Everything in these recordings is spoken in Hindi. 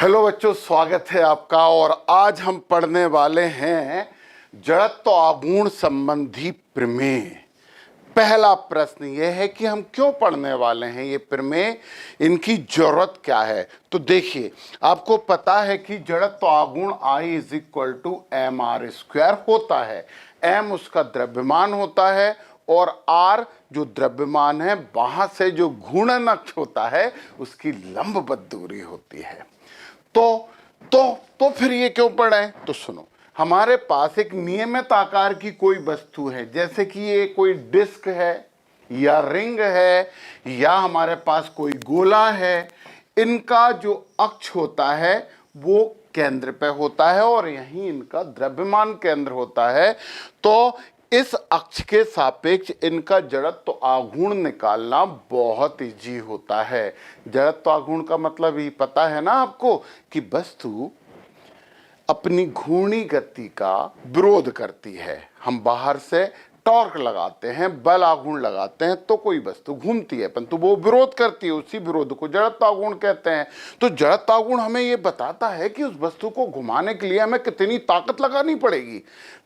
हेलो बच्चों, स्वागत है आपका। और आज हम पढ़ने वाले हैं जड़त्व आघूर्ण संबंधी प्रमेय। पहला प्रश्न यह है कि हम क्यों पढ़ने वाले हैं ये प्रमेय, इनकी जरूरत क्या है। तो देखिए, आपको पता है कि जड़त्व आघूर्ण I is equal to mr² होता है। m उसका द्रव्यमान होता है और r जो द्रव्यमान है वहां से जो घूर्णन अक्ष होता है उसकी लंबवत दूरी होती है। तो फिर ये क्यों पढ़ा है? तो सुनो, हमारे पास एक नियमित आकार की कोई वस्तु है, जैसे कि ये कोई डिस्क है या रिंग है या हमारे पास कोई गोला है। इनका जो अक्ष होता है वो केंद्र पे होता है और यहीं इनका द्रव्यमान केंद्र होता है। तो इस अक्ष के सापेक्ष इनका जड़त्व आघूर्ण निकालना बहुत इजी होता है। जड़त्व आघूर्ण का मतलब ही पता है ना आपको कि वस्तु अपनी घूर्णी गति का विरोध करती है। हम बाहर से टॉर्क लगाते हैं, बल आघूर्ण लगाते हैं तो कोई वस्तु घूमती है, परंतु वो विरोध करती है। उसी विरोध को जड़त्व आघूर्ण कहते हैं। तो जड़त्व आघूर्ण हमें ये बताता है कि उस वस्तु को घुमाने के लिए हमें कितनी ताकत लगानी पड़ेगी।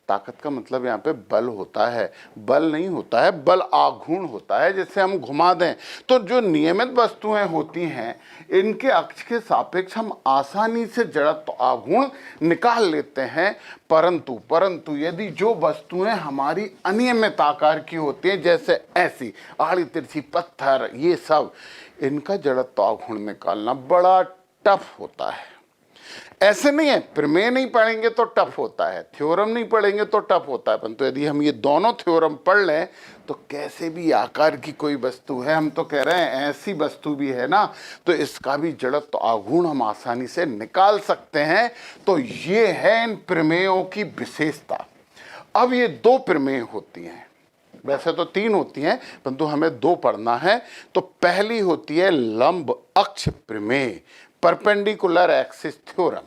ताकत का मतलब यहाँ पे बल होता है, बल नहीं होता है, बल आघूर्ण होता है जिससे हम घुमा दें। तो जो नियमित वस्तुएं होती हैं इनके अक्ष के सापेक्ष हम आसानी से जड़त्व आघूर्ण निकाल लेते हैं। परंतु यदि जो वस्तुएं हमारी अनियमित आकार की होती हैं, जैसे ऐसी आड़ी तिरछी पत्थर, ये सब, इनका जड़त्व आघूर्ण निकालना बड़ा टफ होता है। ऐसे नहीं है प्रमेय नहीं पढ़ेंगे तो टफ होता है, थ्योरम नहीं पढ़ेंगे तो टफ होता है, परंतु यदि हम ये दोनों थ्योरम पढ़ लें तो कैसे भी आकार की कोई वस्तु है, हम तो कह रहे हैं ऐसी वस्तु भी है ना, तो इसका भी जड़त्व आघूर्ण हम आसानी से निकाल सकते हैं। तो ये है इन प्रमेयों की विशेषता। अब ये दो प्रमेय होती हैं, वैसे तो तीन होती हैं परंतु हमें दो पढ़ना है। तो पहली होती है लंब अक्ष प्रमेय, परपेंडिकुलर एक्सिस थ्योरम,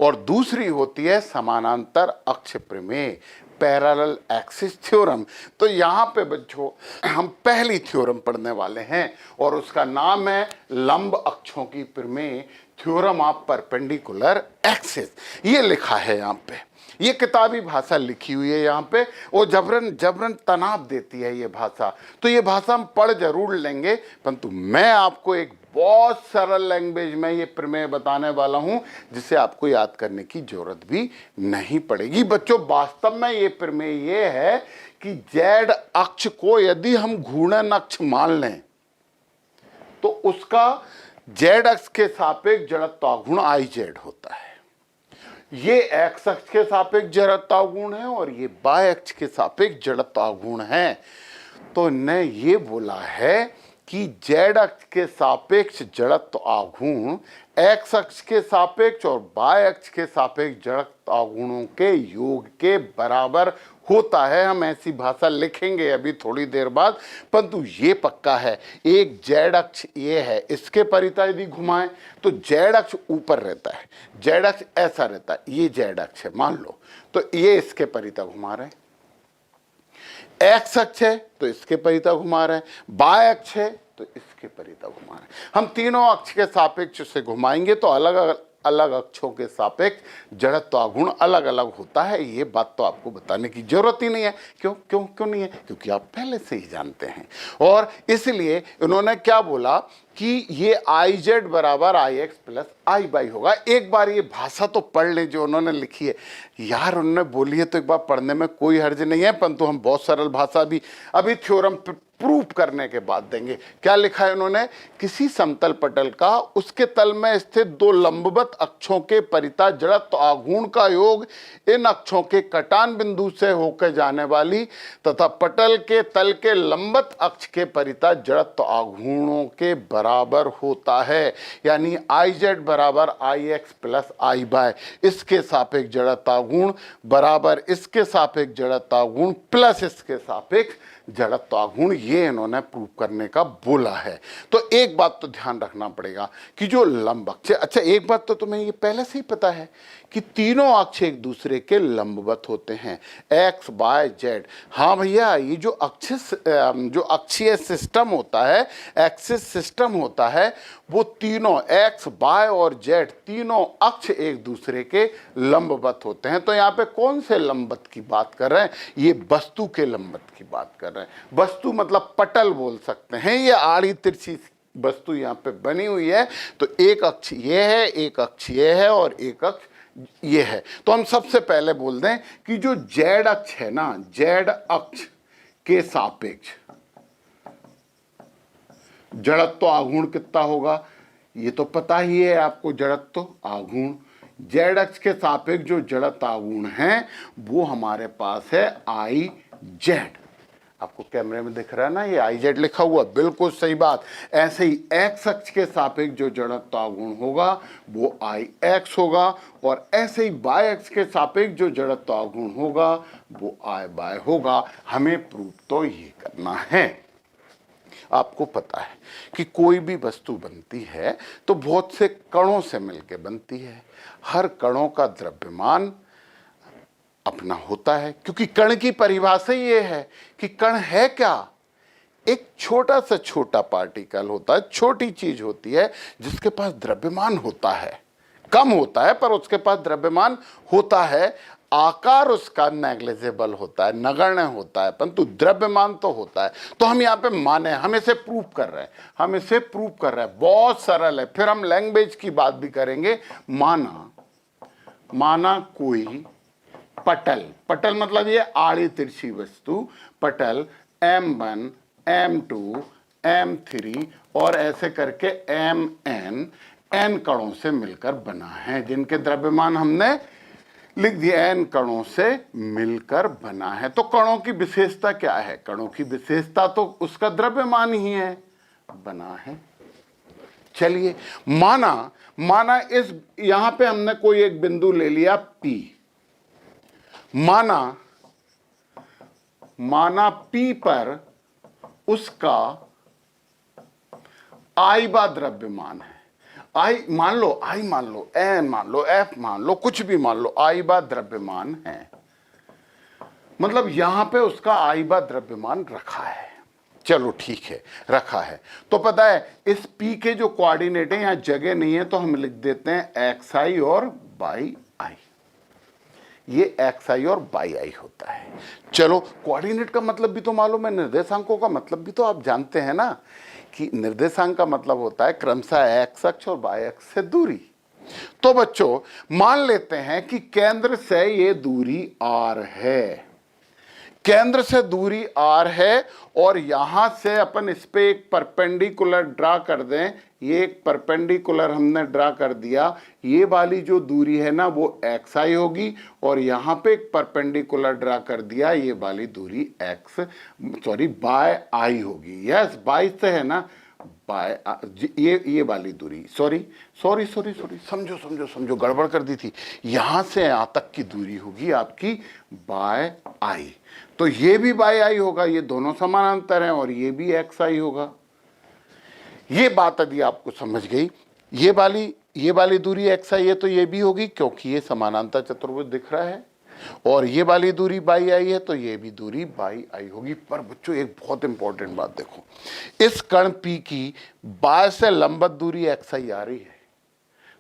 और दूसरी होती है समानांतर अक्ष प्रमेय, पैरेलल एक्सिस थ्योरम। तो यहाँ पे बच्चों हम पहली थ्योरम पढ़ने वाले हैं और उसका नाम है लंब अक्षों की प्रमेय, थ्योरम ऑफ परपेंडिकुलर एक्सिस। ये लिखा है यहाँ पे, ये किताबी भाषा लिखी हुई है यहाँ पे, वो जबरन तनाव देती है ये भाषा। तो ये भाषा हम पढ़ जरूर लेंगे, परंतु मैं आपको एक बहुत सरल लैंग्वेज में ये प्रमेय बताने वाला हूं जिसे आपको याद करने की जरूरत भी नहीं पड़ेगी। बच्चों, वास्तव में ये प्रमेय ये है कि जेड अक्ष को यदि हम घूर्णन अक्ष मान लें तो उसका जेड अक्ष के सापेक्ष जड़त्व आघूर्ण आई जेड होता है। ये एक्स अक्ष के सापेक्ष जड़त्व आघूर्ण है और ये वाई अक्ष के सापेक्ष जड़त्व आघूर्ण है। तो ने ये बोला है कि जेड अक्ष के सापेक्ष जड़त्व आघूर्ण एक्स अक्ष के सापेक्ष और वाई अक्ष के सापेक्ष जड़त्व आघूर्णों के योग के बराबर होता है। हम ऐसी भाषा लिखेंगे अभी थोड़ी देर बाद, परंतु ये पक्का है, एक जेड अक्ष ये है, इसके परितः यदि घुमाएं तो जेड अक्ष ऊपर रहता है, जेड अक्ष ऐसा रहता है, ये जेड अक्ष है मान लो, तो ये इसके परितः घुमा रहे हैं। एक्स अक्ष है तो इसके परितः घुमा रहे हैं, वाई अक्ष है तो इसके परितः घुमा रहे हैं। हम तीनों अक्ष के सापेक्ष से घुमाएंगे तो अलग अलग अक्षों के सापेक्ष जड़त्व आघूर्ण अलग अलग होता है। ये बात तो आपको बताने की जरूरत ही नहीं है। क्यों नहीं है? क्योंकि आप पहले से ही जानते हैं। और इसलिए इन्होंने क्या बोला कि ये आई जेड बराबर आई एक्स प्लस आई वाई होगा। एक बार ये भाषा तो पढ़ लें जो उन्होंने लिखी है। यार उन्होंने बोली है तो एक बार पढ़ने में कोई हर्ज नहीं है, परंतु हम बहुत सरल भाषा भी अभी थ्योरम प्रूफ करने के बाद देंगे। क्या लिखा है उन्होंने? किसी समतल पटल का उसके तल में स्थित दो लंबवत अक्षों के परितः जड़त्व आघूर्ण का योग इन अक्षों के कटान बिंदु से होकर जाने वाली तथा पटल के तल के लंबवत अक्ष के परितः जड़त्व आघूर्णों के बराबर होता है। यानी आई जेड बराबर आई एक्स प्लस आई वाई, इसके सापेक्ष जड़त्व आघूर्ण बराबर इसके सापेक्ष जड़त्व आघूर्ण प्लस इसके सापेक्ष जड़त्व आघूर्ण, ये इन्होंने प्रूव करने का बोला है। तो एक बात तो ध्यान रखना पड़ेगा कि जो लंब अक्ष, अच्छा एक बात तो तुम्हें ये पहले से ही पता है कि तीनों अक्ष एक दूसरे के लंबवत होते हैं, एक्स वाई जेड। हाँ भैया, ये जो अक्षीय सिस्टम होता है, एक्सिस सिस्टम होता है, वो तीनों एक्स वाई और जेड तीनों अक्ष एक दूसरे के लंबवत होते हैं। तो यहाँ पे कौन से लंबवत की बात कर रहे हैं? ये वस्तु के लंबवत की बात कर रहे हैं। वस्तु मतलब पटल बोल सकते हैं। ये आड़ी तिरछी वस्तु यहाँ पे बनी हुई है, तो एक अक्ष ये है, एक अक्ष ये है और एक अक्ष ये है। तो हम सबसे पहले बोल दें कि जो जेड अक्ष है ना, जेड अक्ष के सापेक्ष जड़त्व आघूर्ण कितना होगा? ये तो पता ही है आपको, जड़त्व आघूर्ण। जेड अक्ष के सापेक्ष जो जड़त्व आघूर्ण है वो हमारे पास है आई जेड। आपको कैमरे में दिख रहा है ना, ये आई जेड लिखा हुआ, बिल्कुल सही बात। ऐसे ही एक्स अक्ष के सापेक्ष जो जड़त्व आघूर्ण होगा वो आई एक्स होगा, और ऐसे ही वाई अक्ष के सापेक्ष जो जड़त्व आघूर्ण होगा वो आई वाई होगा। हमें प्रूफ तो ये करना है। आपको पता है कि कोई भी वस्तु बनती है तो बहुत से कणों से मिलकर बनती है। हर कणों का द्रव्यमान अपना होता है, क्योंकि कण की परिभाषा ये है कि कण है क्या? एक छोटा से छोटा पार्टिकल होता है, छोटी चीज होती है जिसके पास द्रव्यमान होता है, कम होता है पर उसके पास द्रव्यमान होता है। आकार उसका नेग्लिजिबल होता है, नगण्य होता है, परंतु द्रव्यमान तो होता है। तो हम यहाँ पे माने, हम इसे प्रूव कर रहे हैं, हम इसे प्रूव कर रहे हैं। बहुत सरल है। फिर हम लैंग्वेज की बात भी करेंगे। माना कोई पटल, पटल मतलब ये आड़ी तिरछी वस्तु, पटल M1 M2 M3 और ऐसे करके Mn n कणों से मिलकर बना है, जिनके द्रव्यमान हमने लिख दिया, n कणों से मिलकर बना है। तो कणों की विशेषता क्या है? कणों की विशेषता तो उसका द्रव्यमान ही है, बना है। चलिए माना इस यहां पे हमने कोई एक बिंदु ले लिया P। माना P पर उसका I बा द्रव्यमान है। आई मान लो, N मान लो, F मान लो, कुछ भी मान लो, I बा द्रव्यमान है। मतलब यहां पे उसका I बा द्रव्यमान रखा है। चलो ठीक है, रखा है। तो पता है इस P के जो कोऑर्डिनेट है, यहां जगह नहीं है तो हम लिख देते हैं XI और YI। ये XI और YI होता है। चलो, कोऑर्डिनेट का मतलब भी तो मालूम है, निर्देशांकों का मतलब भी तो आप जानते हैं ना, कि निर्देशांक का मतलब होता है क्रमशः x अक्ष और y अक्ष से दूरी। तो बच्चों मान लेते हैं कि केंद्र से ये दूरी r है, केंद्र से दूरी r है, और यहां से अपन इस पे एक परपेंडिकुलर ड्रा कर दें। ये एक परपेंडिकुलर हमने ड्रा कर दिया, ये वाली जो दूरी है ना वो xi होगी, और यहां पे एक परपेंडिकुलर ड्रा कर दिया, ये वाली दूरी बाय आई होगी। यस, बाय से है ना, बाय ये वाली दूरी, सॉरी, समझो, गड़बड़ कर दी थी। यहां से यहां तक की दूरी होगी आपकी बाय आई। तो ये भी बाय आई होगा, ये दोनों समानांतर हैं, और ये भी XI होगा। ये बात यदि आपको समझ गई, ये वाली दूरी XI है तो ये भी होगी, क्योंकि ये समानांतर चतुर्भुज दिख रहा है, और ये वाली दूरी बाई आई है तो ये भी दूरी बाई आई होगी। पर बच्चों एक बहुत इंपॉर्टेंट बात देखो, इस कण P की बाय से लंबवत दूरी XI आ रही है,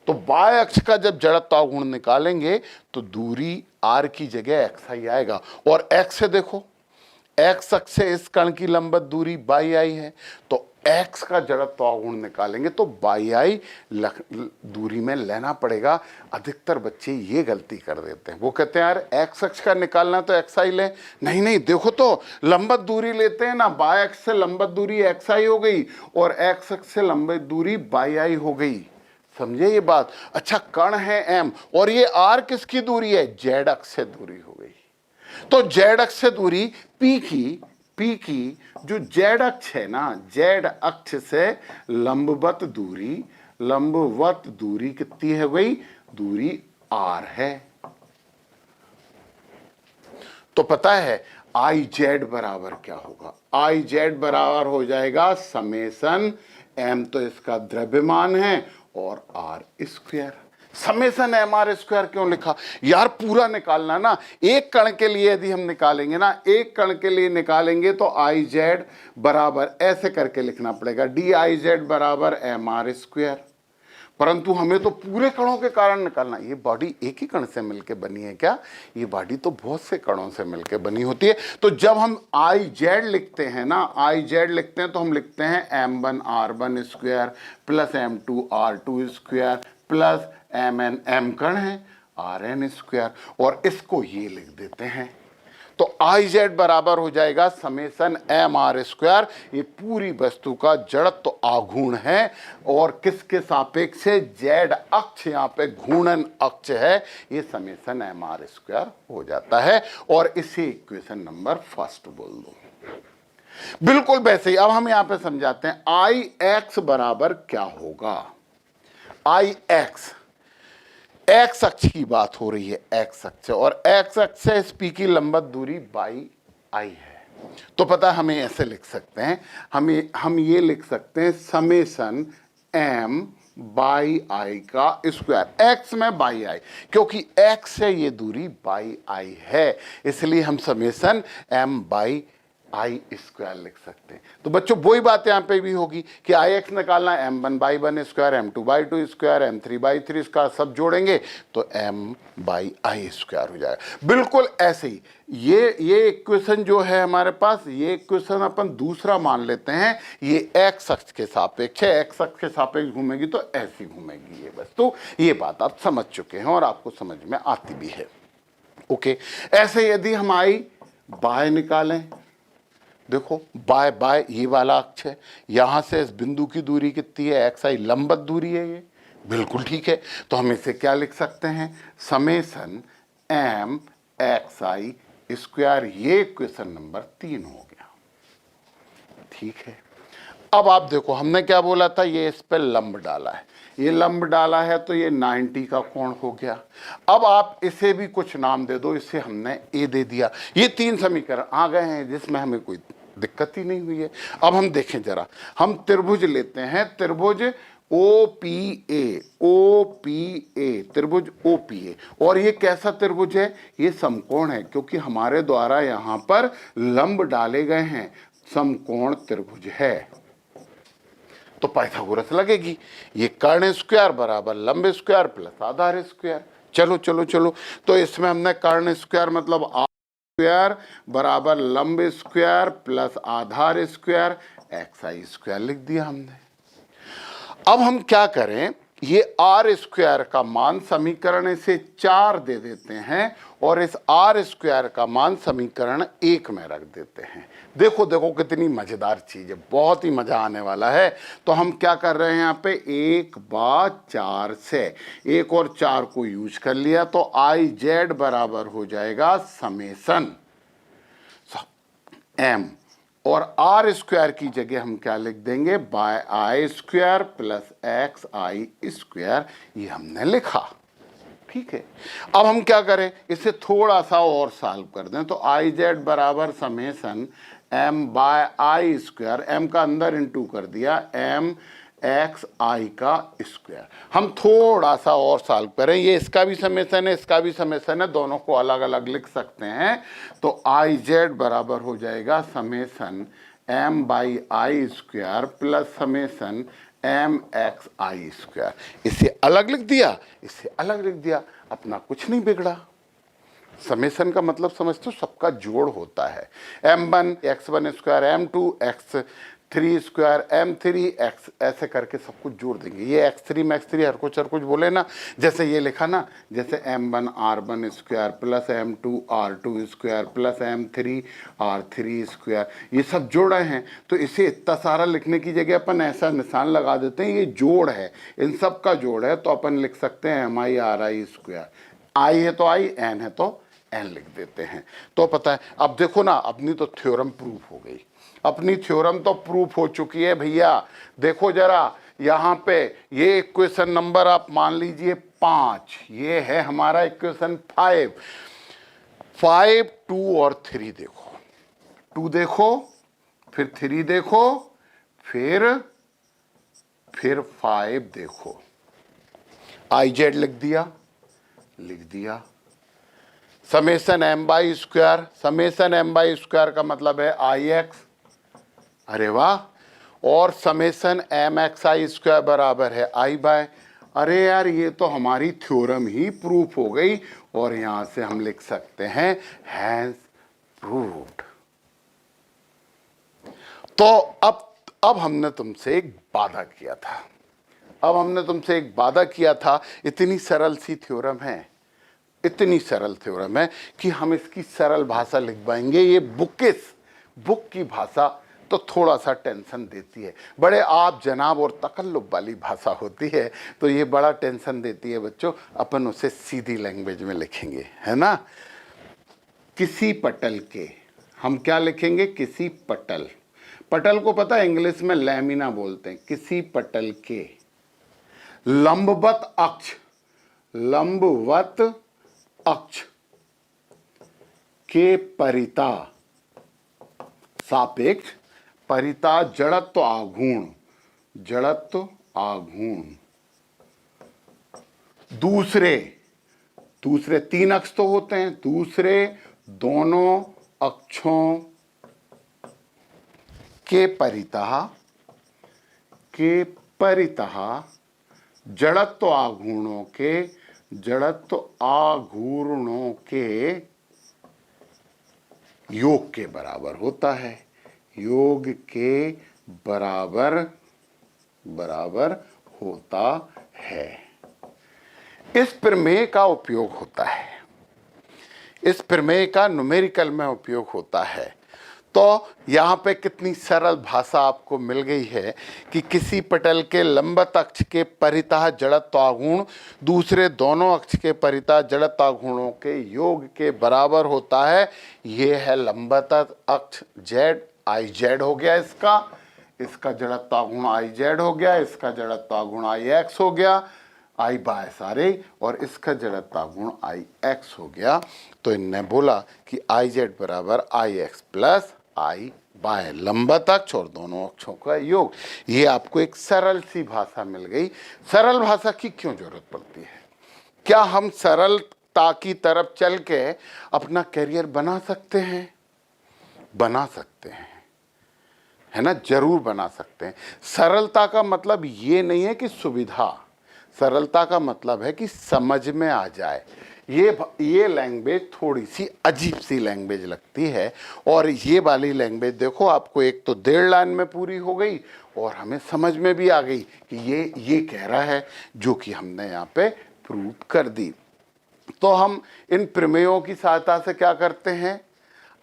तो बाय अक्ष का जब जड़त्व आघूर्ण निकालेंगे तो दूरी R की जगह XI आएगा। और X से देखो, X अक्ष से इस कण की लंबवत दूरी बाई आई है, तो X का जड़त्व आघूर्ण निकालेंगे तो बाई आई दूरी में लेना पड़ेगा। अधिकतर बच्चे ये गलती कर देते हैं, वो कहते हैं यार X अक्ष का निकालना तो XI ले। नहीं, देखो तो लंबवत दूरी लेते हैं ना, बाय अक्ष से लंबवत दूरी XI हो गई और X अक्ष से लंबवत दूरी बाई आई हो गई। समझे ये बात? अच्छा, कण है M और ये R किसकी दूरी है? Z अक्ष से दूरी हो गई। तो Z अक्ष से दूरी P की जो Z अक्ष है ना, Z अक्ष से लंबवत दूरी कितनी है भाई? दूरी R है। तो पता है IZ बराबर क्या होगा? IZ बराबर हो जाएगा समेसन M, तो इसका द्रव्यमान है, और R square. Summation m r square क्यों लिखा यार? पूरा निकालना ना, एक कण के लिए यदि हम निकालेंगे ना, एक कण के लिए निकालेंगे तो आई जेड बराबर ऐसे करके लिखना पड़ेगा, डी आई जेड बराबर एम आर स्क्वायर। परंतु हमें तो पूरे कणों के कारण निकालना। ये बॉडी एक ही कण से मिलकर बनी है क्या? ये बॉडी तो बहुत से कणों से मिलकर बनी होती है। तो जब हम आई जेड लिखते हैं ना, आई जेड लिखते हैं तो हम लिखते हैं m1 r1 square plus m2 r2 square plus mn, m कण है, rn स्क्वायर, और इसको ये लिख देते हैं। तो आई जेड बराबर हो जाएगा समेसन एम आर स्क्वायर। ये पूरी वस्तु का जड़त्व तो आघूर्ण है, और किसके सापेक्ष है? जेड अक्ष, यहाँ पे घूर्णन अक्ष है, ये समेसन एम आर स्क्वायर हो जाता है। और इसे इक्वेशन नंबर फर्स्ट बोल दो। बिल्कुल वैसे ही अब हम यहां पे समझाते हैं आई एक्स बराबर क्या होगा। आई एक्स, एक्स अक्ष की बात हो रही है, एक्स अक्ष, और एक्स अक्ष से इस पी की लंबवत दूरी बाई आई है। तो पता हमें ऐसे लिख सकते हैं, हम ये लिख सकते हैं समेसन एम बाई आई का स्क्वायर, एक्स में बाई आई, क्योंकि एक्स से ये दूरी बाई आई है, इसलिए हम summation m by i square लिख सकते हैं। तो बच्चों वही बात यहां पे भी होगी कि आई एक्स निकालना है, m1 by 1 square, m2 by 2 square, m3 by 3 square, सब जोड़ेंगे तो m बाई आई स्क्वायर हो जाएगा। बिल्कुल ऐसे ही ये इक्वेशन जो है हमारे पास, ये इक्वेशन अपन दूसरा मान लेते हैं, ये एक्स अक्ष के सापेक्ष है, एक्स अक्ष के सापेक्ष घूमेगी तो ऐसी घूमेगी ये वस्तु। ये बात आप समझ चुके हैं और आपको समझ में आती भी है। ओके, ऐसे यदि हम आई बाय निकालें, देखो बाय बाय ये वाला अक्ष है, यहां से इस बिंदु की दूरी कितनी है? एक्स आई, लंबवत दूरी है ये, बिल्कुल ठीक है। तो हम इसे क्या लिख सकते हैं? Summation m x i square. ये इक्वेशन नंबर 3 हो गया। ठीक है, अब आप देखो हमने क्या बोला था, ये इस पे लंब डाला है, ये लंब डाला है तो ये 90 का कोण हो गया। अब आप इसे भी कुछ नाम दे दो, इसे हमने ए दे दिया। ये 3 समीकरण आ गए हैं जिसमें हमें कोई दिक्कत ही नहीं हुई है। अब हम देखें जरा, हम त्रिभुज लेते हैं, त्रिभुज ओ पी ए, त्रिभुज ओ पी ए, और ये कैसा त्रिभुज है? ये समकोण है, क्योंकि हमारे द्वारा यहां पर लंब डाले गए हैं, समकोण त्रिभुज है, तो पाइथागोरस लगेगी। ये कर्ण स्क्वायर बराबर लंब स्क्वायर प्लस आधार स्क्वायर। चलो चलो चलो, तो इसमें हमने कर्ण स्क्वायर मतलब स्क्वायर बराबर लंब square plus Aadhaar square x i square लिख दिया हमने। अब हम क्या करें, ये आर स्क्वायर का मान समीकरण से 4 दे देते हैं और इस आर स्क्वायर का मान समीकरण 1 में रख देते हैं। देखो देखो कितनी मजेदार चीज है, बहुत ही मजा आने वाला है। तो हम क्या कर रहे हैं यहाँ पे, 1/4 से 1 और 4 को यूज कर लिया, तो आई जेड बराबर हो जाएगा समेसन एम, और आर स्क्वायर की जगह हम क्या लिख देंगे, bye I square plus x i square, ये हमने लिखा। ठीक है, अब हम क्या करें, इसे थोड़ा सा और सॉल्व कर दें, तो आई जेड बराबर समेसन एम बाय आई स्क्वायर, एम का अंदर इंटू कर दिया, एम एक्स आई का स्क्वायर। हम थोड़ा सा और सॉल्व करें, ये इसका भी समेसन है, इसका भी समेसन है, दोनों को अलग अलग लिख सकते हैं। तो आई जेड बराबर हो जाएगा summation m by i square plus summation m x i square. इसे अलग लिख दिया, इसे अलग लिख दिया, अपना कुछ नहीं बिगड़ा। समेसन का मतलब समझते हो, सबका जोड़ होता है। m1 x1 square, m2 x3 square, m3 x, ऐसे करके सब कुछ जोड़ देंगे। ये x3 में x3 हर कुछ बोले ना, जैसे ये लिखा ना, जैसे m1 r1 square plus m2 r2 square plus m3 r3 square, ये सब जोड़े हैं। तो इसे इतना सारा लिखने की जगह अपन ऐसा निशान लगा देते हैं, ये जोड़ है, इन सब का जोड़ है, तो अपन लिख सकते हैं mi ri स्क्वायर। आई है तो आई, एन है तो एन लिख देते हैं। तो पता है, अब देखो ना, अपनी तो थ्योरम प्रूफ हो गई, अपनी थ्योरम तो प्रूफ हो चुकी है भैया। देखो जरा यहाँ पे ये इक्वेशन नंबर आप मान लीजिए 5, ये है हमारा इक्वेशन 5, 2 और 3 देखो, 2 देखो, फिर 3 देखो, फिर 5 देखो। आई जेड लिख दिया। Summation m by square, summation m by square का मतलब है आई एक्स, अरे वाह। और summation m x i square बराबर है आई बाय, अरे यार ये तो हमारी थ्योरम ही प्रूफ हो गई, और यहां से हम लिख सकते हैं हैंस प्रूव्ड। तो अब हमने तुमसे एक वादा किया था, इतनी सरल सी थ्योरम है, इतनी सरल थ्योरम है कि हम इसकी सरल भाषा लिख पाएंगे। ये बुक की भाषा तो थोड़ा सा टेंशन देती है, बड़े आप जनाब और तकल्लुफ वाली भाषा होती है, तो ये बड़ा टेंशन देती है बच्चों। अपन उसे सीधी लैंग्वेज में लिखेंगे, है ना। किसी पटल के, हम क्या लिखेंगे, किसी पटल को पता है इंग्लिश में लैमिना बोलते हैं। किसी पटल के लंबवत अक्ष के परिता सापेक्ष, परिता जड़त्व आघूर्ण, दूसरे तीन अक्ष तो होते हैं, दूसरे दोनों अक्षों के परितः जड़त्व आघूर्णों के योग के बराबर होता है, योग के बराबर होता है। इस प्रमेय का उपयोग होता है, इस प्रमेय का न्यूमेरिकल में उपयोग होता है। तो यहाँ पे कितनी सरल भाषा आपको मिल गई है कि किसी पटल के लंबवत अक्ष के परितः जड़त्व आघूर्ण दूसरे दोनों अक्ष के परितः जड़त्व आघूर्णों के योग के बराबर होता है। ये है लंबवत अक्ष जेड, आई जेड हो गया, इसका जड़त्व आघूर्ण आई जेड हो गया, इसका जड़त्व आघूर्ण आई एक्स हो गया, आई बाय सारे, और इसका जड़त्व आघूर्ण आई एक्स हो गया। तो इनने बोला कि आई जेड बराबर आई एक्स प्लस आई बाय लंबवत अक्ष और दोनों अक्षों का योग। ये आपको एक सरल सी भाषा मिल गई। सरल भाषा की क्यों जरूरत पड़ती है? क्या हम सरलता की तरफ चल के अपना करियर बना सकते हैं? बना सकते हैं, है ना, जरूर बना सकते हैं। सरलता का मतलब ये नहीं है कि सुविधा, सरलता का मतलब है कि समझ में आ जाए। ये लैंग्वेज थोड़ी सी अजीब सी लैंग्वेज लगती है, और ये वाली लैंग्वेज देखो आपको एक तो 1.5 लाइन में पूरी हो गई, और हमें समझ में भी आ गई कि ये कह रहा है, जो कि हमने यहाँ पे प्रूव कर दी। तो हम इन प्रमेयों की सहायता से क्या करते हैं,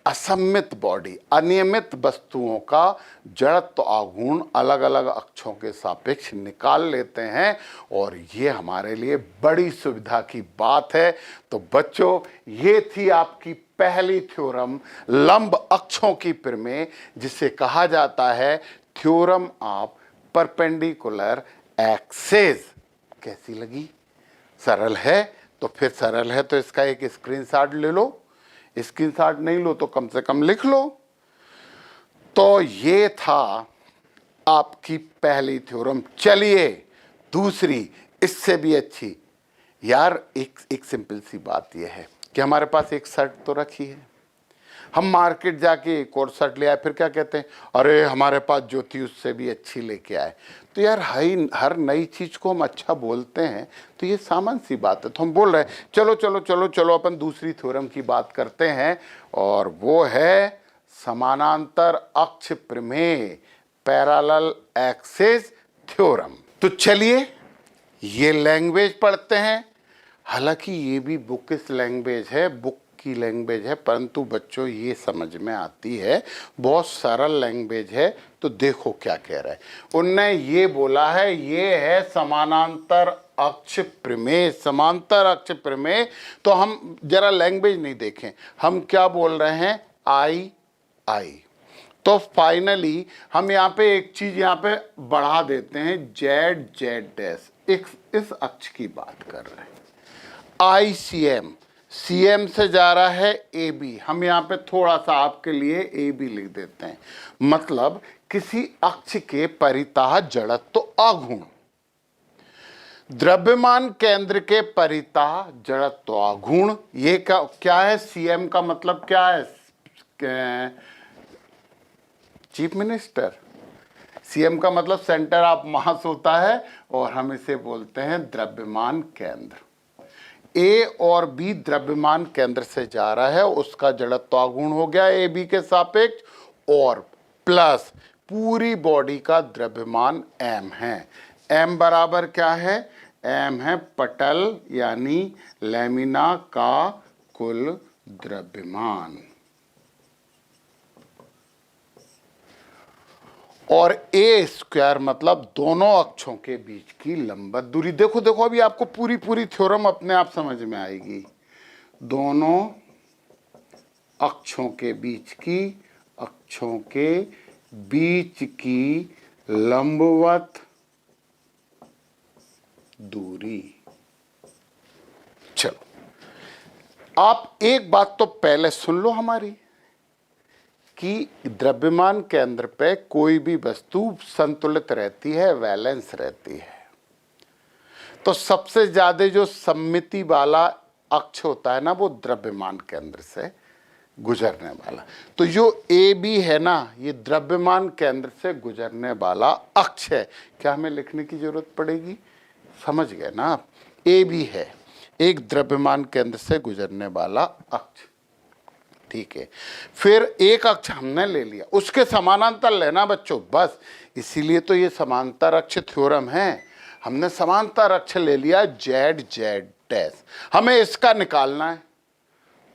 असममित बॉडी, अनियमित वस्तुओं का जड़त्व आघूर्ण अलग अलग अक्षों के सापेक्ष निकाल लेते हैं, और ये हमारे लिए बड़ी सुविधा की बात है। तो बच्चों, ये थी आपकी पहली थ्योरम, लंब अक्षों की प्रमेय, जिसे कहा जाता है थ्योरम ऑफ परपेंडिकुलर एक्सेस। कैसी लगी? सरल है? तो फिर सरल है तो इसका एक स्क्रीनशॉट ले लो, स्क्रीनशॉट नहीं लो तो कम से कम लिख लो। तो ये था आपकी पहली थ्योरम। चलिए दूसरी, इससे भी अच्छी। यार एक सिंपल सी बात यह है कि हमारे पास एक शर्ट तो रखी है, हम मार्केट जाके एक और शर्ट ले आए, फिर क्या कहते हैं, अरे हमारे पास जो थी उससे भी अच्छी लेके आए। तो यार हर नई चीज़ को हम अच्छा बोलते हैं, तो ये सामान्य सी बात है। तो हम बोल रहे हैं चलो चलो चलो चलो अपन दूसरी थ्योरम की बात करते हैं, और वो है समानांतर अक्ष प्रमेय, पैरेलल एक्सिस थ्योरम। तो चलिए ये लैंग्वेज पढ़ते हैं। हालांकि ये भी बुकिश लैंग्वेज है, बुक की लैंग्वेज है, परंतु बच्चों ये समझ में आती है, बहुत सरल लैंग्वेज है। तो देखो क्या कह रहा है, उनने ये बोला है, ये है समानांतर अक्ष प्रमेय, समांतर अक्ष प्रमेय। तो हम जरा लैंग्वेज नहीं देखें, हम क्या बोल रहे हैं, आई। तो फाइनली हम यहाँ पे एक चीज यहाँ पे बढ़ा देते हैं, जेड डैश, इस अक्ष की बात कर रहे हैं। आई सीएम से जा रहा है ए बी, हम यहाँ पे थोड़ा सा आपके लिए ए बी लिख देते हैं, मतलब किसी अक्ष के परितः जड़त्व आघूर्ण। द्रव्यमान केंद्र के परितः जड़त्वाघूर्ण, ये क्या है? सीएम का मतलब क्या है? Chief minister. सीएम का मतलब सेंटर ऑफ मास होता है, और हम इसे बोलते हैं द्रव्यमान केंद्र। ए और बी द्रव्यमान केंद्र से जा रहा है, उसका जड़त्वाघूर्ण हो गया ए बी के सापेक्ष, और प्लस पूरी बॉडी का द्रव्यमान एम है। एम बराबर क्या है? एम है पटल यानी लैमिना का कुल द्रव्यमान, और ए स्क्वायर मतलब दोनों अक्षों के बीच की लंबवत दूरी। देखो देखो, अभी आपको पूरी पूरी थ्योरम अपने आप समझ में आएगी। दोनों अक्षों के बीच की लंबवत दूरी। चलो, आप एक बात तो पहले सुन लो हमारी, कि द्रव्यमान केंद्र पे कोई भी वस्तु संतुलित रहती है, बैलेंस रहती है। तो सबसे ज्यादा जो सममिति वाला अक्ष होता है ना, वो द्रव्यमान केंद्र से गुजरने वाला। तो जो ए बी है ना, ये द्रव्यमान केंद्र से गुजरने वाला अक्ष है। क्या हमें लिखने की जरूरत पड़ेगी? समझ गए ना आप? ए बी है एक द्रव्यमान केंद्र से गुजरने वाला अक्ष, ठीक है। फिर एक अक्ष हमने ले लिया, उसके समानांतर लेना बच्चों, बस। इसीलिए तो ये समांतर अक्ष थ्योरम है। हमने समांतर अक्ष ले लिया जेड जेड डैश, हमें इसका निकालना है।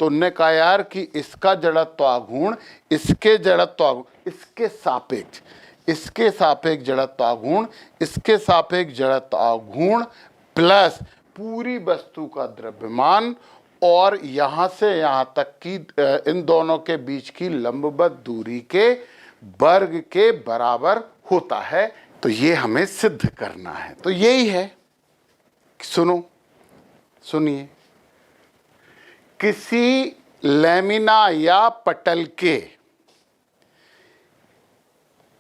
तो उनने कहा यार कि इसका जड़त्वाघूर्ण इसके जड़त्वाघूर्ण इसके सापेक्ष, इसके सापेक्ष जड़त्वाघूर्ण इसके सापेक्ष जड़त्वाघूर्ण प्लस पूरी वस्तु का द्रव्यमान, और यहां से यहां तक की इन दोनों के बीच की लंबवत दूरी के वर्ग के बराबर होता है। तो ये हमें सिद्ध करना है। तो यही है, सुनो, सुनिए। किसी लैमिना या पटल के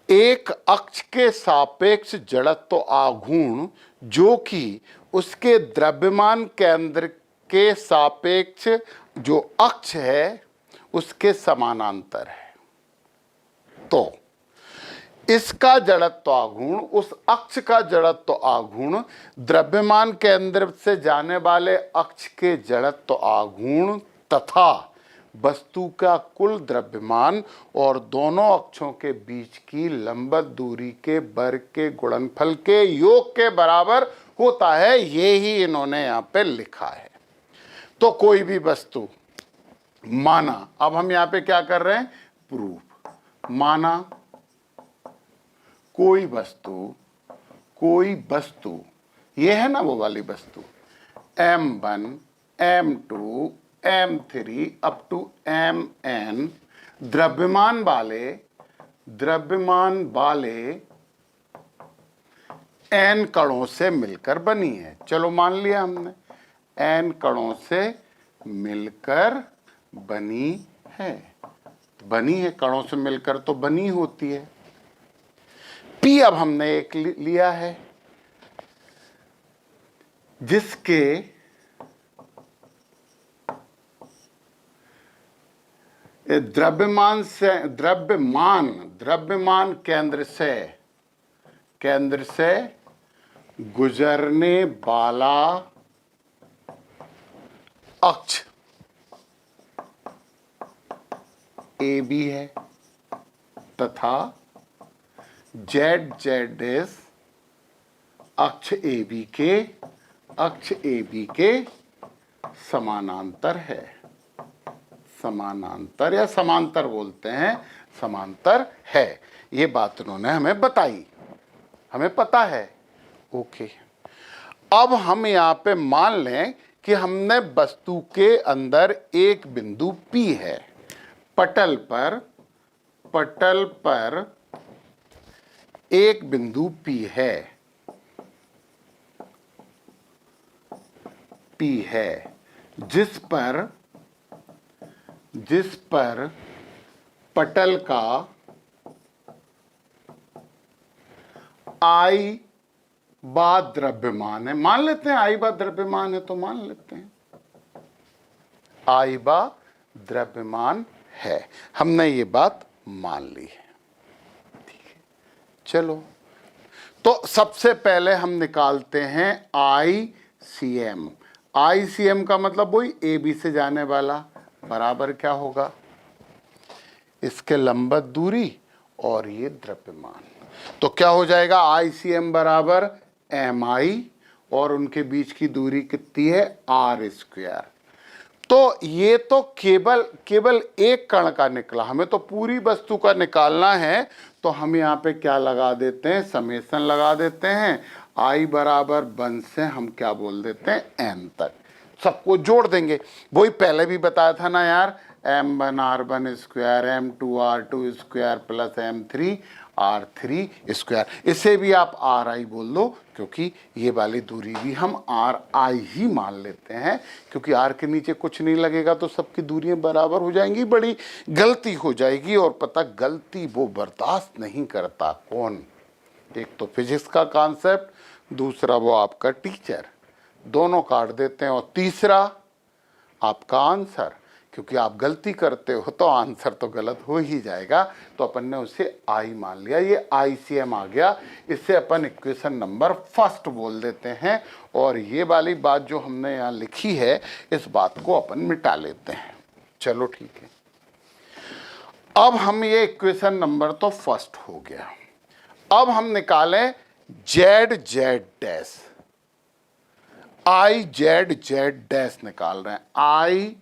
एक अक्ष के सापेक्ष जड़त्व आघूर्ण जो कि उसके द्रव्यमान केंद्र के सापेक्ष जो अक्ष है उसके समानांतर है, तो इसका जड़त्व आघूर्ण, उस अक्ष का जड़त्व आघूर्ण द्रव्यमान केंद्र से जाने वाले अक्ष के जड़त्व आघूर्ण तथा वस्तु का कुल द्रव्यमान और दोनों अक्षों के बीच की लंबवत दूरी के वर्ग के गुणनफल के योग के बराबर होता है। ये ही इन्होंने यहां पे लिखा है। तो कोई भी वस्तु माना, अब हम यहां पे क्या कर रहे हैं? प्रूफ। माना कोई वस्तु ये है ना वो वाली वस्तु M1 M2 M3 up to Mn द्रव्यमान वाले n कणों से मिलकर बनी है। चलो मान लिया हमने n कणों से मिलकर बनी है। बनी है, कणों से मिलकर तो बनी होती है। P अब हमने एक लिया है जिसके द्रव्यमान केंद्र से गुजरने वाला अक्ष ए बी है तथा जेड जेड एस अक्ष ए बी के समानांतर है। समानांतर या समांतर बोलते हैं, समांतर है। ये बात उन्होंने हमें बताई, हमें पता है। ओके, अब हम यहां पे मान लें कि हमने वस्तु के अंदर एक बिंदु P है, पटल पर एक बिंदु P है जिस पर पटल का I बार द्रव्यमान है, मान लेते हैं आई बार द्रव्यमान है तो मान लेते हैं आई बार द्रव्यमान है, हमने ये बात मान ली है। ठीक है, चलो तो सबसे पहले हम निकालते हैं ICM। ICM का मतलब वही AB से जाने वाला, बराबर क्या होगा, इसके लंबवत दूरी और ये द्रव्यमान। तो क्या हो जाएगा, ICM बराबर MI और उनके बीच की दूरी कितनी है, R²। तो ये तो केवल एक कण का निकला, हमें तो पूरी वस्तु का निकालना है। तो हम यहाँ पे क्या लगा देते हैं, समेसन लगा देते हैं। I बराबर 1 से हम क्या बोल देते हैं, N तक, सबको जोड़ देंगे। वही पहले भी बताया था ना यार, M1R1² M2R2² प्लस M3R3²। इसे भी आप RI बोल दो, क्योंकि ये वाली दूरी भी हम RI ही मान लेते हैं, क्योंकि R के नीचे कुछ नहीं लगेगा तो सबकी दूरियां बराबर हो जाएंगी, बड़ी गलती हो जाएगी। और पता, गलती वो बर्दाश्त नहीं करता कौन, एक तो फिजिक्स का कॉन्सेप्ट, दूसरा वो आपका टीचर, दोनों काट देते हैं, और तीसरा आपका आंसर, क्योंकि आप गलती करते हो तो आंसर तो गलत हो ही जाएगा। तो अपन ने उसे आई मान लिया, ये ICM आ गया, इससे अपन इक्वेशन नंबर फर्स्ट बोल देते हैं। और ये वाली बात जो हमने यहाँ लिखी है, इस बात को अपन मिटा लेते हैं। चलो ठीक है, अब हम ये इक्वेशन नंबर तो फर्स्ट हो गया। अब हम निकालें ZZ', IZZ' निकाल रहे हैं, IZZ'।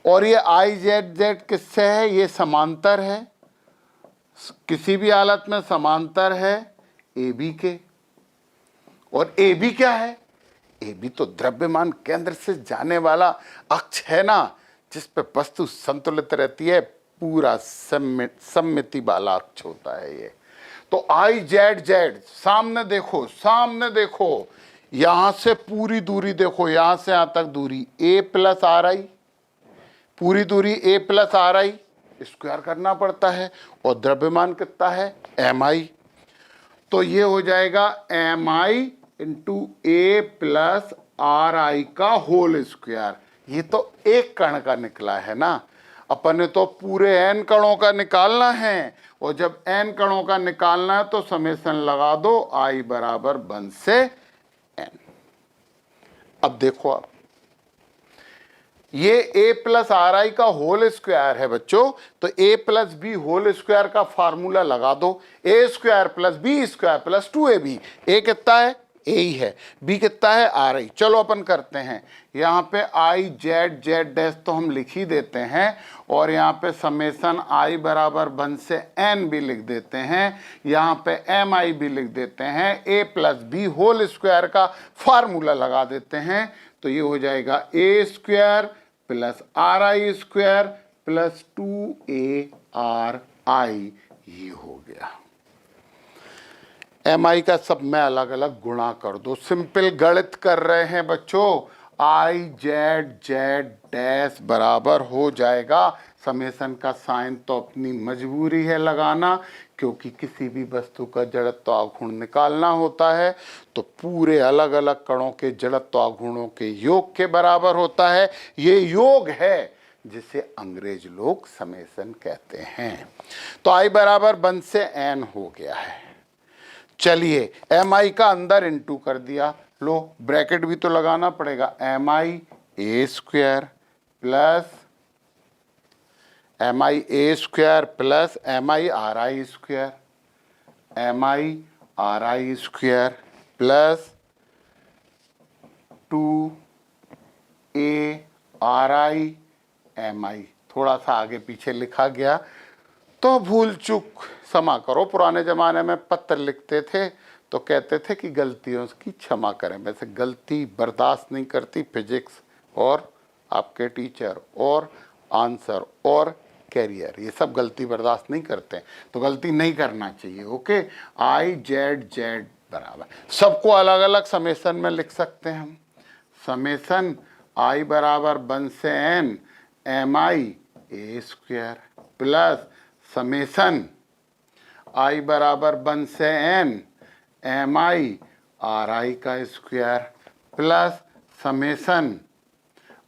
और ये IZZ किससे है, ये समांतर है, किसी भी हालत में समांतर है AB के। और AB क्या है, AB तो द्रव्यमान केंद्र से जाने वाला अक्ष है ना, जिस पे वस्तु संतुलित रहती है, पूरा सममिति वाला अक्ष होता है ये। तो IZZ, सामने देखो, सामने देखो, यहां से पूरी दूरी देखो, यहां से यहां तक दूरी A प्लस RI, पूरी दूरी A प्लस RI स्क्वायर करना पड़ता है, और द्रव्यमान कितना है, MI। तो ये हो जाएगा MI into A plus RI का होल स्क्वायर। ये तो एक कण का निकला है ना, अपन ने तो पूरे n कणों का निकालना है, और जब n कणों का निकालना है तो समेसन लगा दो, I बराबर 1 से n। अब देखो, आप ये A प्लस RI का होल स्क्वायर है बच्चों, तो A plus b whole square का फार्मूला लगा दो, A² plus B² plus 2AB। A कितना है, A ही है, B कितना है, RI। चलो अपन करते हैं, यहाँ पे IZZ' तो हम लिख ही देते हैं, और यहाँ पे समेसन I बराबर 1 से N भी लिख देते हैं, यहाँ पे MI भी लिख देते हैं, A plus b whole square का फार्मूला लगा देते हैं। तो ये हो जाएगा A² plus RI² plus 2ARI, ये हो गया। MI का सब में अलग अलग गुणा कर दो, सिंपल गणित कर रहे हैं बच्चों। IZZ' बराबर हो जाएगा, समेसन का साइन तो अपनी मजबूरी है लगाना, क्योंकि किसी भी वस्तु का जड़त्व आघूर्ण निकालना होता है तो पूरे अलग अलग कणों के जड़त्व आघूर्णों के योग के बराबर होता है। ये योग है जिसे अंग्रेज लोग समेसन कहते हैं। तो I बराबर 1 से N हो गया है। चलिए, MI का अंदर इंटू कर दिया, लो ब्रैकेट भी तो लगाना पड़ेगा, MI A² plus MI A² plus MI RI², MI RI² plus 2ARI MI। थोड़ा सा आगे पीछे लिखा गया तो भूल चूक क्षमा करो। पुराने ज़माने में पत्र लिखते थे तो कहते थे कि गलतियों की क्षमा करें, वैसे गलती बर्दाश्त नहीं करती फिजिक्स और आपके टीचर और आंसर और कैरियर, ये सब गलती बर्दाश्त नहीं करते, तो गलती नहीं करना चाहिए। ओके, IZZ बराबर, सबको अलग अलग समेसन में लिख सकते हैं हम। समेसन I बराबर 1 से N MI A² plus summation I बराबर 1 से n m i r i का स्क्वायर प्लस समेसन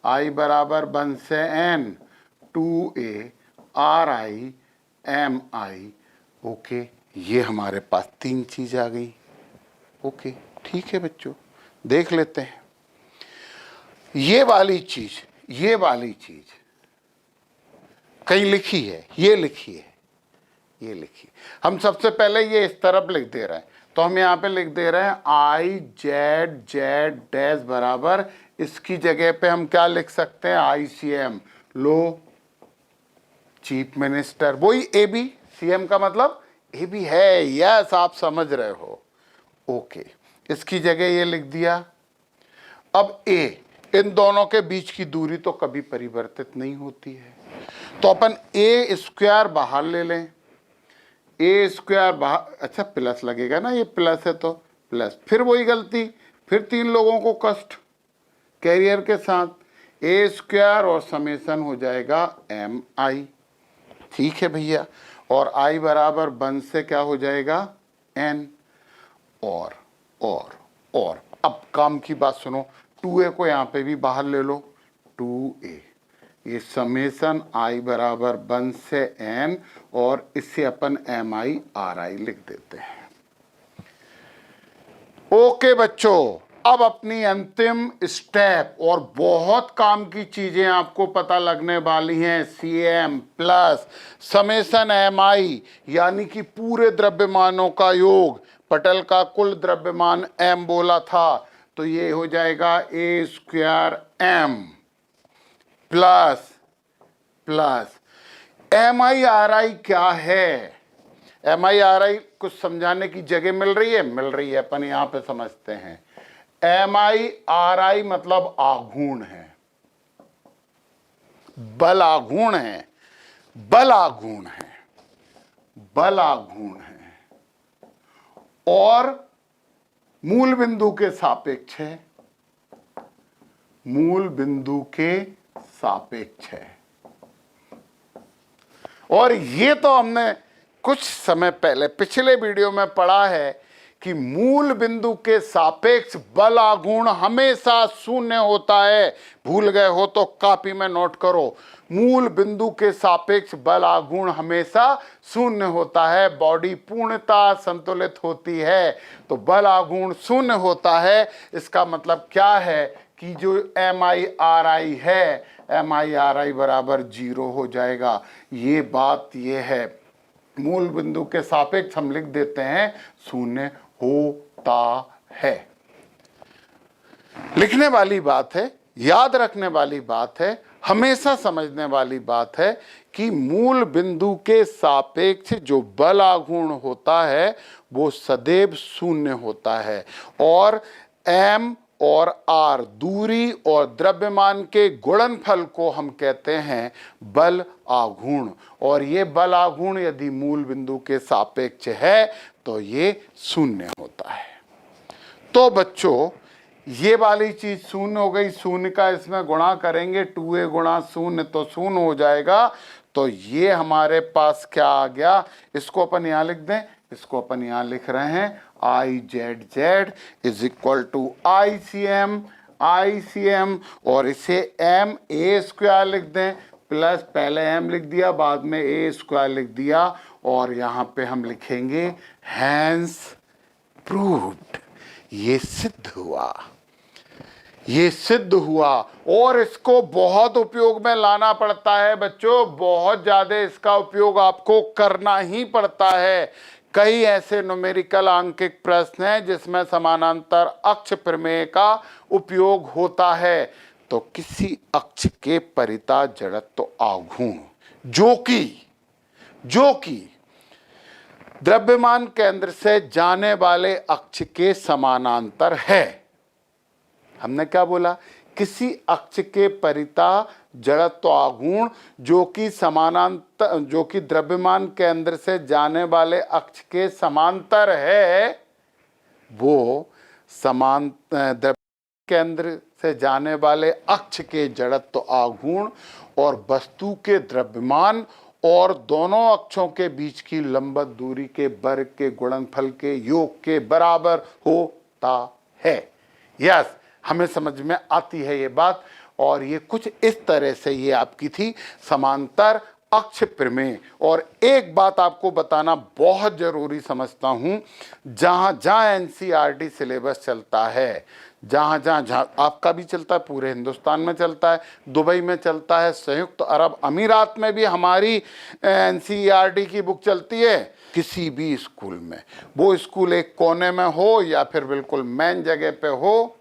I बराबर 1 से n 2a are I am I. Okay, ये हमारे पास 3 चीज आ गई। ओके, ठीक है बच्चों, देख लेते हैं ये वाली चीज कहीं लिखी है, ये लिखी। हम सबसे पहले ये इस तरफ लिख दे रहे हैं, तो हम यहाँ पे लिख दे रहे हैं आई जेड जेड डैश बराबर, इसकी जगह पे हम क्या लिख सकते हैं, ICM लो चीफ मिनिस्टर, वही AB, CM का मतलब AB है, यस आप समझ रहे हो। ओके, इसकी जगह ये लिख दिया। अब A, इन दोनों के बीच की दूरी तो कभी परिवर्तित नहीं होती है, तो अपन A स्क्वायर बाहर ले लें। A स्क्वायर बाहर, अच्छा प्लस लगेगा ना, ये प्लस है तो प्लस, फिर वही गलती, फिर 3 लोगों को कष्ट कैरियर के साथ, A स्क्वायर और समेसन हो जाएगा MI। ठीक है भैया, और I बराबर 1 से क्या हो जाएगा N। और अब काम की बात सुनो, 2a को यहाँ पे भी बाहर ले लो, 2a, ये समेसन I बराबर 1 से n, और इससे अपन MI RI लिख देते हैं। ओके बच्चों, अब अपनी अंतिम स्टेप, और बहुत काम की चीजें आपको पता लगने वाली हैं। CM प्लस समेसन MI, यानी कि पूरे द्रव्यमानों का योग, पटल का कुल द्रव्यमान M बोला था, तो ये हो जाएगा A square M plus MI RI क्या है। MI RI कुछ समझाने की जगह मिल रही है, अपन यहाँ पे समझते हैं। MI RI मतलब आघूर्ण है, बल आघूर्ण है, और मूल बिंदु के सापेक्ष है। और ये तो हमने कुछ समय पहले पिछले वीडियो में पढ़ा है कि मूल बिंदु के सापेक्ष बल आघूर्ण हमेशा शून्य होता है। भूल गए हो तो कॉपी में नोट करो, मूल बिंदु के सापेक्ष बल आघूर्ण हमेशा शून्य होता है। बॉडी पूर्णतः संतुलित होती है, तो बल आघूर्ण शून्य होता है। इसका मतलब क्या है कि जो MI RI है, MI RI बराबर 0 हो जाएगा। ये बात ये है, मूल बिंदु के सापेक्ष हम लिख देते हैं शून्य होता है। लिखने वाली बात है, याद रखने वाली बात है, हमेशा समझने वाली बात है कि मूल बिंदु के सापेक्ष जो बल आघूर्ण होता है वो सदैव शून्य होता है, और M और R दूरी और द्रव्यमान के गुणनफल को हम कहते हैं बल आघूर्ण। और ये बल आघूर्ण यदि मूल बिंदु के सापेक्ष है तो ये शून्य होता है। तो बच्चों, ये वाली चीज शून्य हो गई, शून्य का इसमें गुणा करेंगे, 2a गुणा शून्य तो शून्य हो जाएगा। तो ये हमारे पास क्या आ गया, इसको अपन यहाँ लिख दें, इसको अपन यहाँ लिख रहे हैं IZZ is equal to ICM, और इसे MA स्क्वायर लिख दें, प्लस पहले M लिख दिया, बाद में A स्क्वायर लिख दिया, और यहाँ पे हम लिखेंगे हैंस प्रूव्ड। ये सिद्ध हुआ, और इसको बहुत उपयोग में लाना पड़ता है बच्चों, बहुत ज्यादा इसका उपयोग आपको करना ही पड़ता है। कई ऐसे न्यूमेरिकल आंकिक प्रश्न हैं जिसमें समानांतर अक्ष प्रमेय का उपयोग होता है। तो किसी अक्ष के परिता जड़त्व आघूर्ण जो कि द्रव्यमान केंद्र से जाने वाले अक्ष के समानांतर है। हमने क्या बोला, किसी अक्ष के परिता जड़त्व आघूर्ण जो कि द्रव्यमान केंद्र से जाने वाले अक्ष के समांतर है, वो द्रव्यमान केंद्र से जाने वाले अक्ष के जड़त्व आघूर्ण और वस्तु के द्रव्यमान और दोनों अक्षों के बीच की लंबवत दूरी के वर्ग के गुणनफल के योग के बराबर होता है। यस, हमें समझ में आती है ये बात। और ये कुछ इस तरह से ये आपकी थी समांतर अक्ष प्रमेय। और एक बात आपको बताना बहुत जरूरी समझता हूं, जहां जहां एनसीईआरटी सिलेबस चलता है, जहां जहां आपका भी चलता है, पूरे हिंदुस्तान में चलता है, दुबई में चलता है, संयुक्त अरब अमीरात में भी हमारी एनसीईआरटी की बुक चलती है। किसी भी स्कूल में, वो स्कूल एक कोने में हो या फिर बिल्कुल मेन जगह पे हो,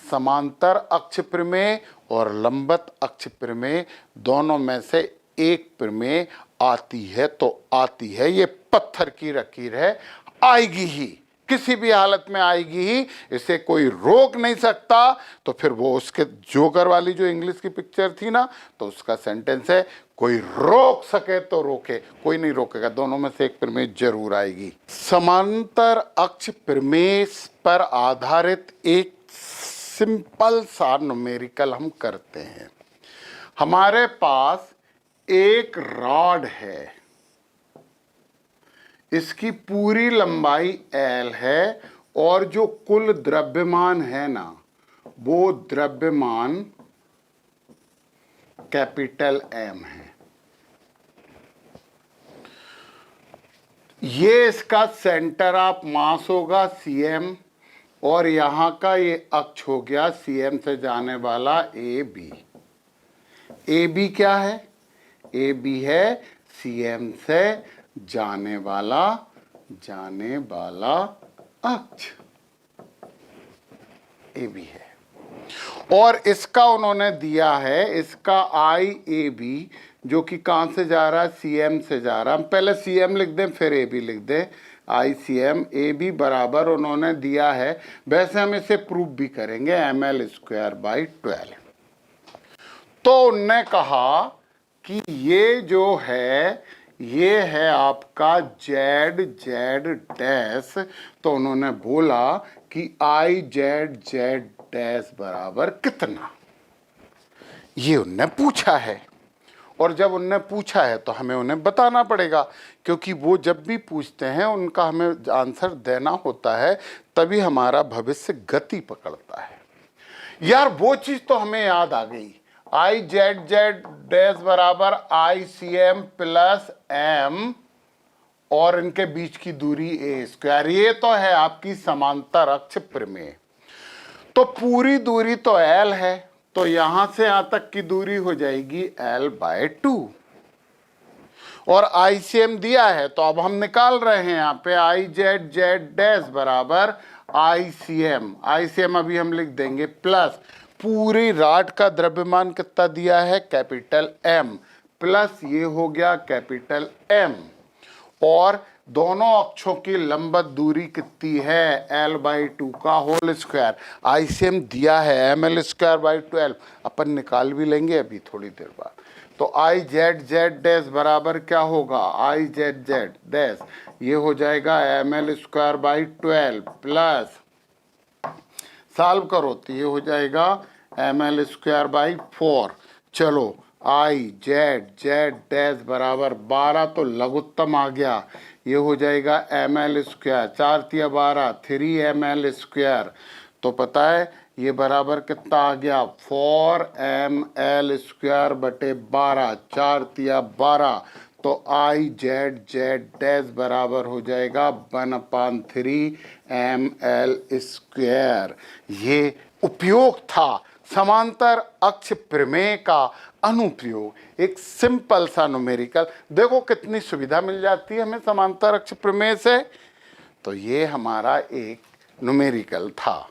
समांतर अक्ष प्रमेय और लंबवत अक्ष प्रमेय दोनों में से एक प्रमेय आती है तो आती है। ये पत्थर की लकीर है, आएगी ही, किसी भी हालत में आएगी ही, इसे कोई रोक नहीं सकता। तो फिर वो उसके जोकर वाली जो इंग्लिश की पिक्चर थी ना, तो उसका सेंटेंस है, कोई रोक सके तो रोके, कोई नहीं रोकेगा, दोनों में से एक प्रमेय जरूर आएगी। समांतर अक्ष प्रमेय पर आधारित एक सिंपल सा न्यूमेरिकल हम करते हैं। हमारे पास एक रॉड है, इसकी पूरी लंबाई L है और जो कुल द्रव्यमान है ना, वो द्रव्यमान कैपिटल M है। ये इसका सेंटर ऑफ मास होगा Cm, और यहां का ये अक्ष हो गया Cm से जाने वाला AB। AB क्या है? AB है Cm से जाने वाला अक्ष, AB है। और इसका उन्होंने दिया है, इसका IAB जो कि कहां से जा रहा है? Cm से जा रहा है। हम पहले Cm लिख दें फिर AB लिख दें। ICM AB बराबर उन्होंने दिया है, वैसे हम इसे प्रूव भी करेंगे, ml²/12। तो उनने कहा कि ये जो है, ये है आपका Z डैश। तो उन्होंने बोला कि IZ डैश बराबर कितना, ये उनने पूछा है। और जब उनने पूछा है तो हमें उन्हें बताना पड़ेगा, क्योंकि वो जब भी पूछते हैं उनका हमें आंसर देना होता है, तभी हमारा भविष्य गति पकड़ता है। यार वो चीज तो हमें याद आ गई, IZ डैश बराबर ICM प्लस M और इनके बीच की दूरी A²। ये तो है आपकी समांतर अक्ष प्रमेय। तो पूरी दूरी तो L है, तो यहां से यहां तक की दूरी हो जाएगी L/2। और ICM दिया है, तो अब हम निकाल रहे हैं यहाँ पे IZ डैश बराबर ICM अभी हम लिख देंगे प्लस पूरी रॉड का द्रव्यमान कितना दिया है? कैपिटल M, प्लस ये हो गया कैपिटल M। और दोनों अक्षों की लंबवत दूरी कितनी है? L/2 का होल स्क्वायर। ICM दिया है ml²/12, अपन निकाल भी लेंगे अभी थोड़ी देर बाद। तो IZ डैश बराबर क्या होगा? IZ डैश ये हो जाएगा ml²/12 प्लस, सॉल्व करो तो ये हो जाएगा ml²/4। चलो IZ डैश बराबर 12, तो लघुत्तम आ गया, ये हो जाएगा ml², 4 तिया 12, 3ml²। तो पता है ये बराबर कितना आ गया? 4ml²/12, 4 तिया 12। तो IZ डैश बराबर हो जाएगा 1/3ml²। ये उपयोग था समांतर अक्ष प्रमेय का अनुप्रयोग, एक सिंपल सा न्यूमेरिकल। देखो कितनी सुविधा मिल जाती है हमें समांतर अक्ष प्रमेय से। तो ये हमारा एक न्यूमेरिकल था।